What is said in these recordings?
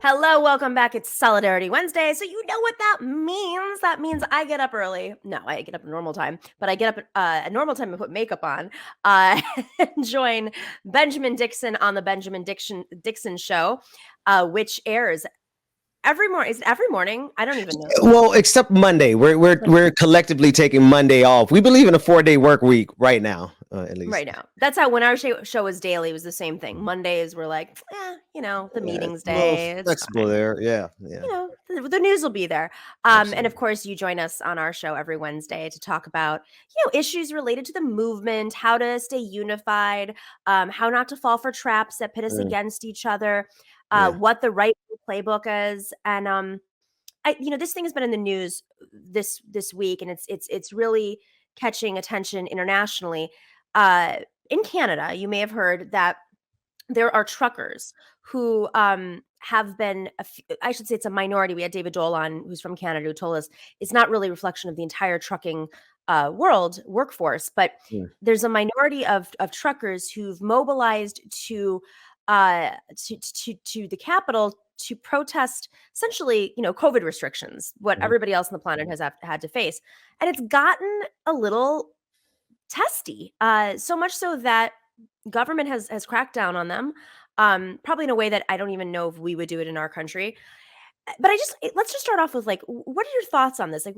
Hello, welcome back. It's Solidarity Wednesday. So you know what that means. That means I get up early. No, I get up at normal time, but I get up at normal time and put makeup on and join Benjamin Dixon on the Dixon show, which airs every morning. Is it every morning? I don't even know. Well, except Monday. We're collectively taking Monday off. We believe in a 4-day work week right now, at least. Right now. That's how when our show was daily, it was the same thing. Mondays were like, the Yeah, meetings a little day. It's flexible fine. there. Yeah, The news will be there. And of absolutely. course, you join us on our show every Wednesday to talk about, issues related to the movement, how to stay unified, how not to fall for traps that pit us Mm, against each other, yeah. what the right playbook is. And this thing has been in the news this week, and it's really catching attention internationally. Uh, in Canada, you may have heard that there are truckers who have been, I should say it's a minority. We had David Dole on, who's from Canada, who told us it's not really a reflection of the entire trucking world workforce, but Mm, there's a minority of truckers who've mobilized to the capital to protest essentially, COVID restrictions, what mhm. everybody else on the planet has had to face. And it's gotten a little testy, so much so that government has cracked down on them, probably in a way that I don't even know if we would do it in our country. But let's just start off with like, what are your thoughts on this? Like,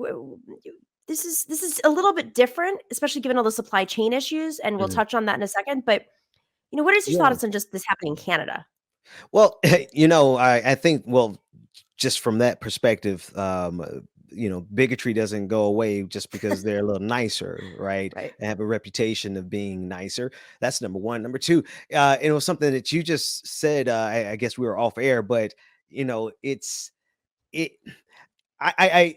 this is a little bit different, especially given all the supply chain issues, and we'll Mhm. touch on that in a second. But what is your Yeah. thoughts on just this happening in Canada? Well, I think, well, just from that perspective, bigotry doesn't go away just because they're a little nicer, right? Right. And have a reputation of being nicer. That's number one. Number two, it was something that you just said. I guess we were off air, but it's it. I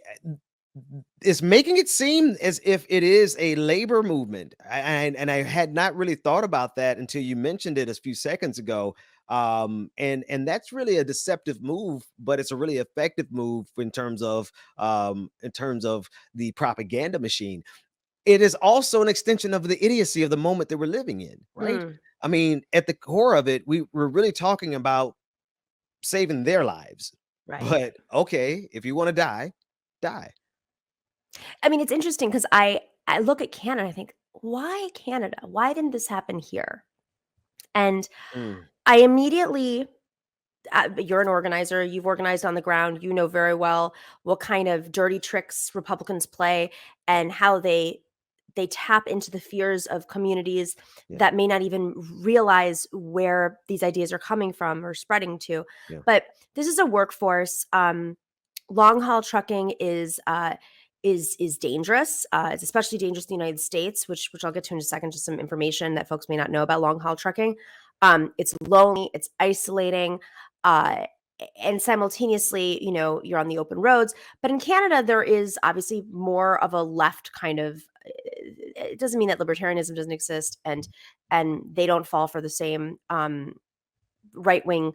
It's making it seem as if it is a labor movement. And I had not really thought about that until you mentioned it a few seconds ago. And that's really a deceptive move, but it's a really effective move in terms of the propaganda machine. It is also an extension of the idiocy of the moment that we're living in, right? Mm, I mean, at the core of it, we're really talking about saving their lives. right. But okay, if you want to die, die. I mean, it's interesting because I look at Canada, I think, why Canada? Why didn't this happen here? And Mm, I immediately you're an organizer, you've organized on the ground, you know very well what kind of dirty tricks Republicans play and how they tap into the fears of communities yeah, that may not even realize where these ideas are coming from or spreading to. yeah. But this is a workforce. Long haul trucking is dangerous. It's especially dangerous in the United States, which I'll get to in a second. Just some information that folks may not know about long haul trucking. It's lonely, it's isolating, uh, and simultaneously, you're on the open roads. But in Canada, there is obviously more of a left kind of. It doesn't mean that libertarianism doesn't exist, and they don't fall for the same right wing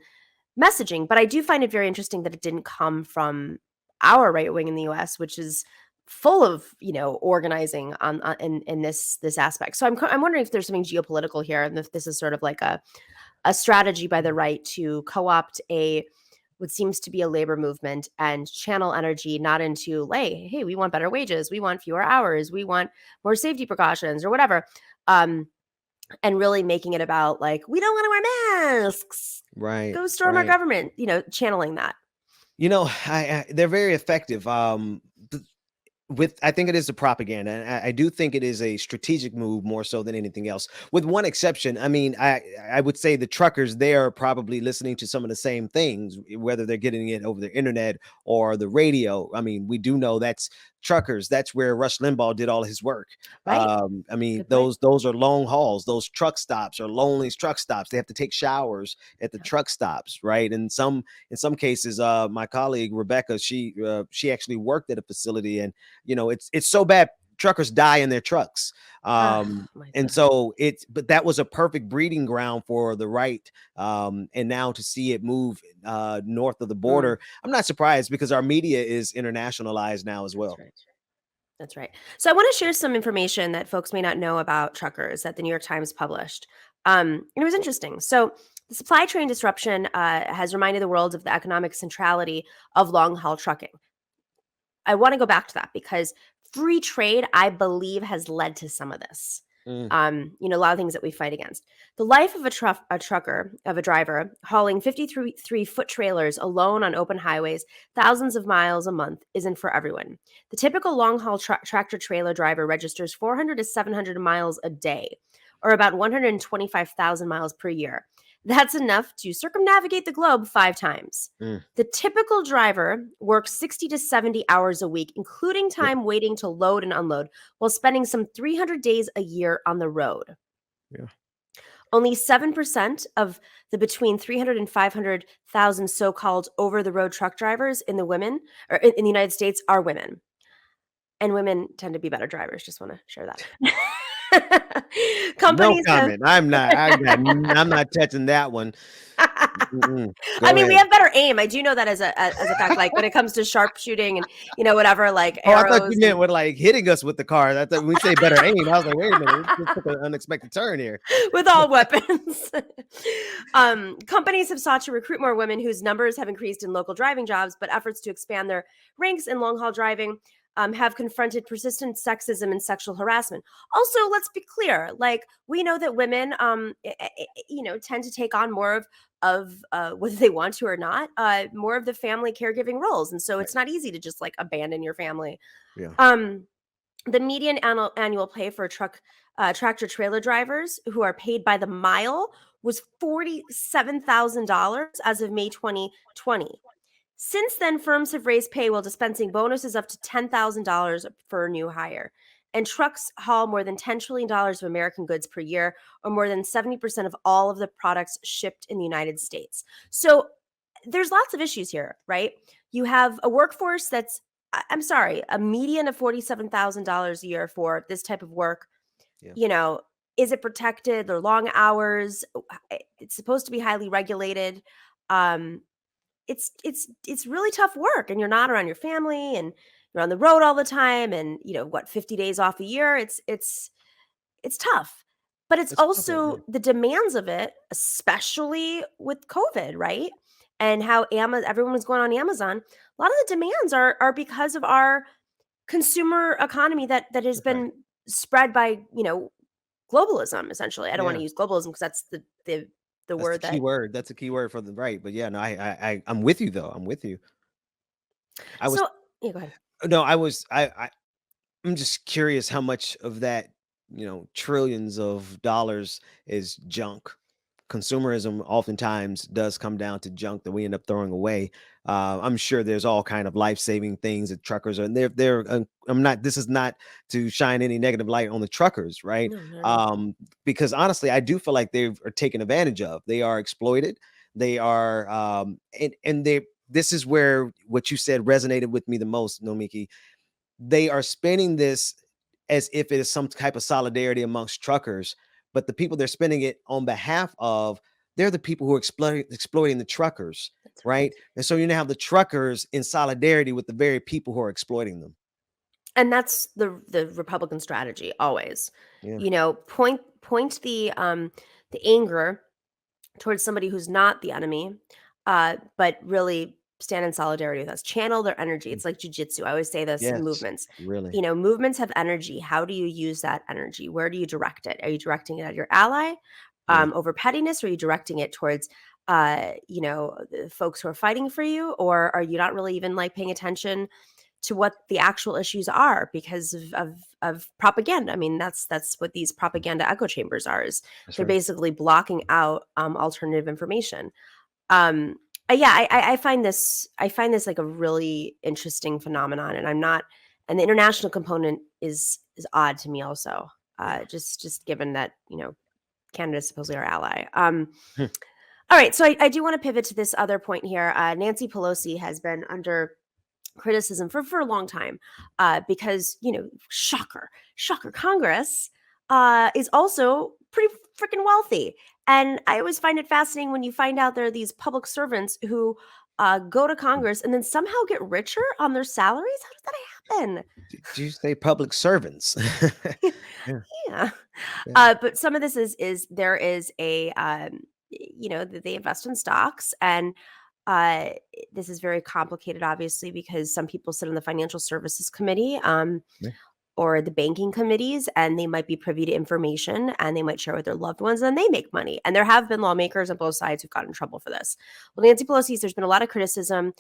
messaging. But I do find it very interesting that it didn't come from our right wing in the U.S., which is full of organizing on in this aspect. So I'm wondering if there's something geopolitical here, and if this is sort of like a strategy by the right to co-opt a what seems to be a labor movement and channel energy not into hey, we want better wages, we want fewer hours, we want more safety precautions or whatever, and really making it about like we don't want to wear masks, Right, go storm our right. government, channeling that. They're very effective. With I think it is the propaganda. And I do think it is a strategic move more so than anything else. With one exception, I mean, I would say the truckers they are probably listening to some of the same things, whether they're getting it over the internet or the radio. I mean, we do know that's truckers. That's where Rush Limbaugh did all his work. Right. I mean, Good point. those are long hauls. Those truck stops are lonely truck stops. They have to take showers at the Yeah. truck stops, right? And in some cases, my colleague Rebecca, she actually worked at a facility, and it's so bad truckers die in their trucks. Oh my And God. so but that was a perfect breeding ground for the right. And now to see it move north of the Mm, border, I'm not surprised because our media is internationalized now as that's well. right. That's right. So I want to share some information that folks may not know about truckers that the New York Times published. And it was interesting. So The supply chain disruption has reminded the world of the economic centrality of long haul trucking. I want to go back to that because free trade, I believe, has led to some of this. Mm, A lot of things that we fight against. The life of a trucker, of a driver, hauling 53-foot trailers alone on open highways, thousands of miles a month, isn't for everyone. The typical long haul tractor trailer driver registers 400 to 700 miles a day, or about 125,000 miles per year. That's enough to circumnavigate the globe 5 times. mm. The typical driver works 60 to 70 hours a week, including Yep. time waiting to load and unload, while spending some 300 days a year on the road. Yeah. Only 7% of the between 300 and 500,000 so-called over-the-road truck drivers in the United States are women. And women tend to be better drivers. Just want to share that. No Companies have comment. I'm not touching that one. Mm-mm. I Go mean, we ahead. have better aim. I do know that as a fact. Like when it comes to sharpshooting and whatever, like Oh, I thought you arrows meant and with like hitting us with the car. I thought when we say better aim, I was like, wait a minute, this took an unexpected turn here. with all weapons. Companies have sought to recruit more women whose numbers have increased in local driving jobs, but efforts to expand their ranks in long haul driving have confronted persistent sexism and sexual harassment. Also, let's be clear: like we know that women, tend to take on more of whether they want to or not, more of the family caregiving roles, and so Right. it's not easy to just like abandon your family. Yeah. Um, the median annual pay for tractor trailer drivers who are paid by the mile was $47,000 as of May 2020. Since then, firms have raised pay while dispensing bonuses up to $10,000 for a new hire. And trucks haul more than $10 trillion of American goods per year, or more than 70% of all of the products shipped in the United States. So there's lots of issues here, right? You have a workforce that's, I'm sorry, a median of $47,000 a year for this type of work. Yeah. You know, is it protected? They're long hours. It's supposed to be highly regulated. Um, it's really tough work, and you're not around your family, and you're on the road all the time, and 50 days off a year. It's tough, but it's It's tough work. Yeah. also the demands of it, especially with COVID, right? And how everyone was going on Amazon. A lot of the demands are because of our consumer economy that has Okay. been spread by globalism. Essentially, I don't want Yeah. to use globalism because that's the That's the word key that. word. That's a key word for the right. But yeah, no, I'm with you though. I'm with you. I was So yeah, go ahead. no, I was I'm just curious how much of that, trillions of dollars is junk. Consumerism oftentimes does come down to junk that we end up throwing away. I'm sure there's all kind of life-saving things that truckers are, and I'm not. This is not to shine any negative light on the truckers, right? No, not at all. Because honestly, I do feel like they are taken advantage of. They are exploited. They are, and they. This is where what you said resonated with me the most, Nomiki. They are spending this as if it is some type of solidarity amongst truckers, but the people they're spending it on behalf of, they're the people who are exploiting the truckers, That's right. right? And so you now have the truckers in solidarity with the very people who are exploiting them. And that's the Republican strategy always. Yeah. Point the anger towards somebody who's not the enemy, but really stand in solidarity with us. Channel their energy. Mm. It's like jujitsu. I always say this in Yes. movements. Really. Movements have energy. How do you use that energy? Where do you direct it? Are you directing it at your ally, Yeah. over pettiness? Or are you directing it towards, the folks who are fighting for you? Or are you not really even like paying attention to what the actual issues are because of propaganda? I mean, that's what these propaganda echo chambers are. Is That's they're right. basically blocking out alternative information. Um, yeah, I find this like a really interesting phenomenon, and I'm not. And the international component is odd to me also. Yeah. Just given that Canada is supposedly our ally. Hmm. All right, so I do want to pivot to this other point here. Nancy Pelosi has been under criticism for a long time, because shocker, Congress is also pretty freaking wealthy. And I always find it fascinating when you find out there are these public servants who go to Congress and then somehow get richer on their salaries. How does that happen? Did you say public servants? Yeah. Yeah. Yeah. But some of this is there is a they invest in stocks, and uh, this is very complicated, obviously, because some people sit on the financial services committee. Yeah. Or the banking committees, and they might be privy to information, and they might share with their loved ones, and they make money. And there have been lawmakers on both sides who've gotten in trouble for this. Well, Nancy Pelosi's, there's been a lot of criticism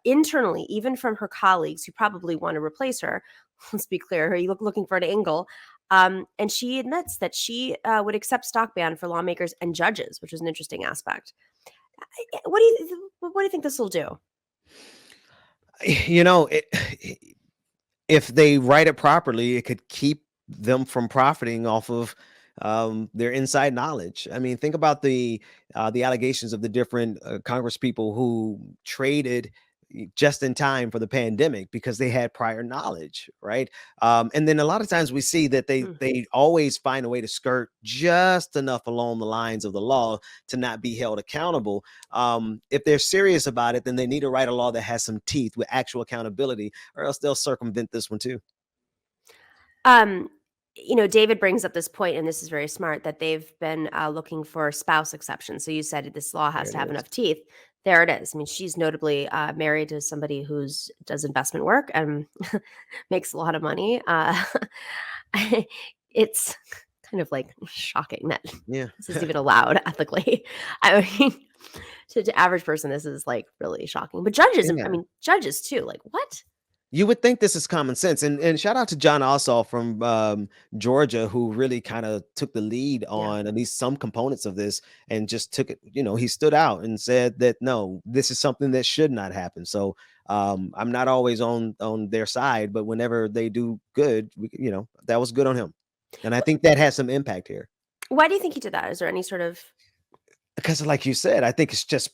internally, even from her colleagues who probably want to replace her. Let's be clear, are you looking for an angle? And she admits that she would accept stock ban for lawmakers and judges, which is an interesting aspect. What do you think this will do? You know, if they write it properly, it could keep them from profiting off of their inside knowledge. I mean, think about the allegations of the different Congress people who traded just in time for the pandemic because they had prior knowledge, right? And then a lot of times we see that they Mm. they always find a way to skirt just enough along the lines of the law to not be held accountable. If they're serious about it, then they need to write a law that has some teeth with actual accountability, or else they'll circumvent this one too. Um, David brings up this point, and this is very smart, that they've been looking for spouse exceptions. So you said this law There has it to have is. enough teeth. There it is. I mean, she's notably married to somebody who's does investment work and makes a lot of money. It's kind of like shocking that Yeah. this is even allowed ethically. I mean, to average person, this is like really shocking. But judges, I Yeah. mean, judges too. Like what? You would think this is common sense, and shout out to John Ossoff from Georgia, who really kind of took the lead Yeah. on at least some components of this, and just took it. He stood out and said that no, this is something that should not happen. So I'm not always on their side, but whenever they do good, that was good on him, and I think that has some impact here. Why do you think he did that? Is there any sort of Because, like you said, I think it's just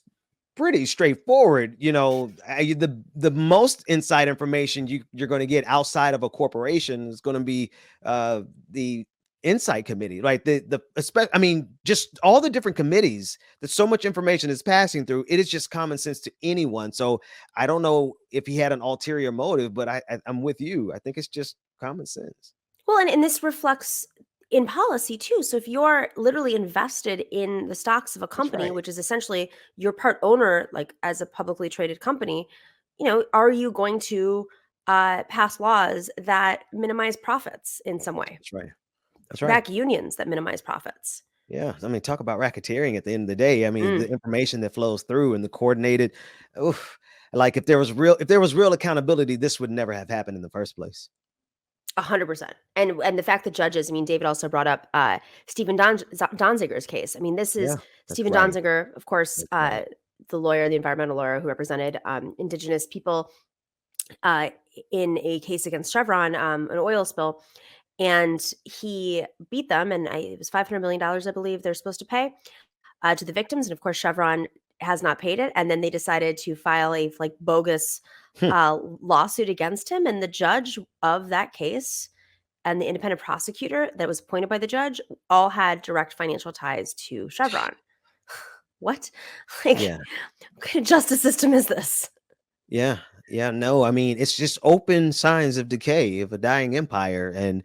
pretty straightforward. The most inside information you're going to get outside of a corporation is going to be the insight committee, right? I mean, just all the different committees that so much information is passing through. It is just common sense to anyone. So I don't know if he had an ulterior motive, but I'm with you. I think it's just common sense. well, and this reflects in policy too. So if you're literally invested in the stocks of a That's company, right. which is essentially you're part owner, like as a publicly traded company, are you going to pass laws that minimize profits in some way? That's right. That's right. Back unions that minimize profits. Yeah, I mean, talk about racketeering at the end of the day. I mean, Mm, the information that flows through and the coordinated, oof, like if there was real accountability, this would never have happened in the first place. 100%. And the fact that judges, I mean, David also brought up Stephen Donziger's case. I mean, this is Yeah, that's Stephen right. Donziger, of course, That's right. the lawyer, the environmental lawyer who represented indigenous people uh, in a case against Chevron, an oil spill, and he beat them, and it was $500 million, I believe, they're supposed to pay to the victims, and of course, Chevron has not paid it, and then they decided to file a like bogus Hmm, lawsuit against him, and the judge of that case and the independent prosecutor that was appointed by the judge all had direct financial ties to Chevron. What? Like, yeah, what kind of justice system is this? yeah, yeah. No, I mean, it's just open signs of decay of a dying empire, and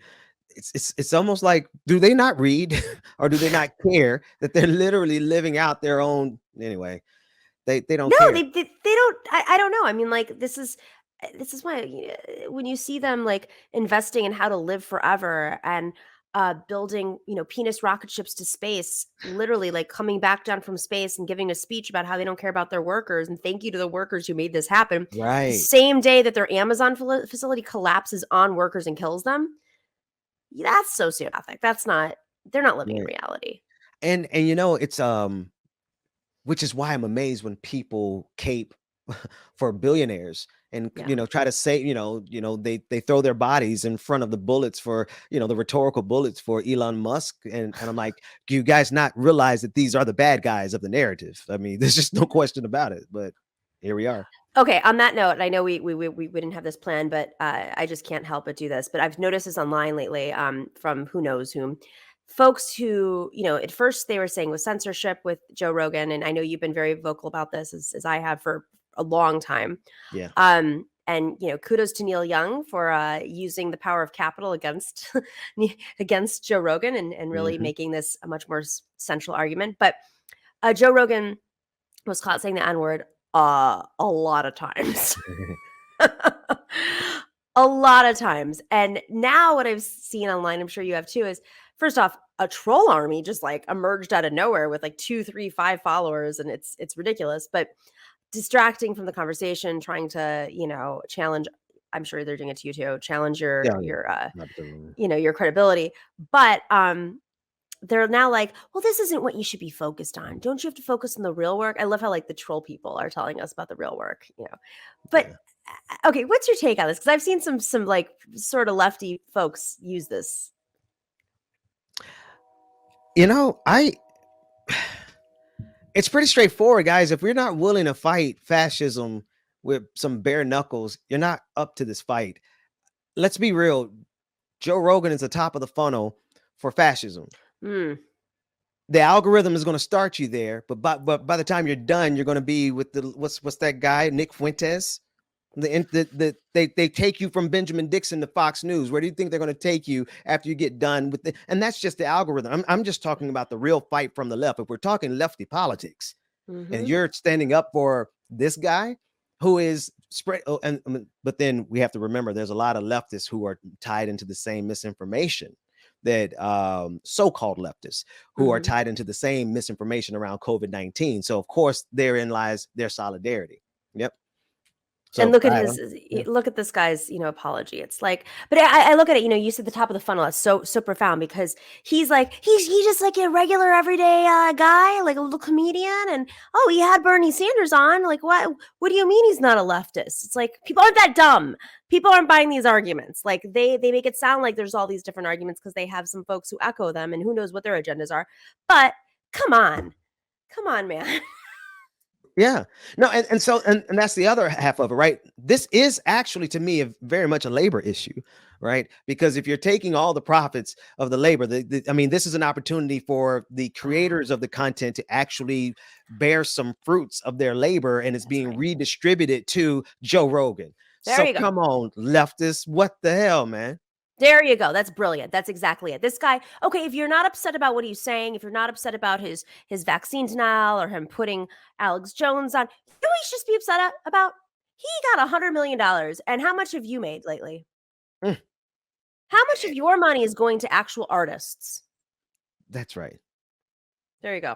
it's almost like, do they not read or do they not care that they're literally living out their own anyway? They don't No, care. they don't. I don't know. I mean, like this is why when you see them like investing in how to live forever and building penis rocket ships to space, literally like coming back down from space and giving a speech about how they don't care about their workers and thank you to the workers who made this happen. The Right, same day that their Amazon facility collapses on workers and kills them, that's sociopathic. That's not. They're not living in right. reality. And it's which is why I'm amazed when people cape for billionaires and Yeah. try to say, they throw their bodies in front of the bullets for, the rhetorical bullets for Elon Musk. And I'm like, do you guys not realize that these are the bad guys of the narrative? I mean, there's just no question about it. But here we are. Okay, on that note, I know we didn't have this plan, but I just can't help but do this. But I've noticed this online lately, from who knows whom, folks who at first they were saying with censorship with Joe Rogan, and I know you've been very vocal about this as I have for a long time. Yeah. And kudos to Neil Young for using the power of capital against against Joe Rogan and really Hmm. making this a much more central argument, but. Joe Rogan was caught saying the N-word a lot of times. A lot of times. And now what I've seen online, I'm sure you have too, is first off, a troll army just like emerged out of nowhere with like 2, 3, 5 followers, and it's ridiculous, but distracting from the conversation, trying to, challenge. I'm sure they're doing it to you too, challenge Yeah, yeah, your absolutely. your credibility. But they're now like, well, this isn't what you should be focused on. Don't you have to focus on the real work? I love how like the troll people are telling us about the real work. But Yeah. okay, what's your take on this? Because I've seen some like sort of lefty folks use this. I it's pretty straightforward, guys. If we're not willing to fight fascism with some bare knuckles, you're not up to this fight. Let's be real. Joe Rogan is the top of the funnel for fascism. Mm. The algorithm is going to start you there, but by the time you're done, you're going to be with the what's that guy, Nick Fuentes? They take you from Benjamin Dixon to Fox News. Where do you think they're going to take you after you get done with and that's just the algorithm. I'm just talking about the real fight from the left. If we're talking lefty politics, and Hmm. you're standing up for this guy who is spread, but then we have to remember there's a lot of leftists who are tied into the same misinformation that so-called leftists who are Hmm. tied into the same misinformation around COVID-19. So of course therein lies their solidarity. Yep. And So yeah. look at this guy's, apology. It's like, but I look at it, you said the top of the funnel. That's so profound because he's like, he's just like a regular everyday guy, like a little comedian. And oh, he had Bernie Sanders on. Like, what do you mean he's not a leftist? It's like, people aren't that dumb. People aren't buying these arguments. Like they make it sound like there's all these different arguments because they have some folks who echo them and who knows what their agendas are. But come on. Come on, man. Yeah. No, and that's the other half of it, right? This is actually to me very much a labor issue, right? Because if you're taking all the profits of the labor, I mean, this is an opportunity for the creators of the content to actually bear some fruits of their labor, and it's That's being right. redistributed to Joe Rogan. There So you go. come on, leftists, what the hell, man? There you go. That's brilliant. That's exactly it. This guy, okay, if you're not upset about what he's saying, if you're not upset about his vaccine denial or him putting Alex Jones on, you know what you should just be upset about? He got $100 million. And how much have you made lately? Mm, How much of your money is going to actual artists? that's right. There you go.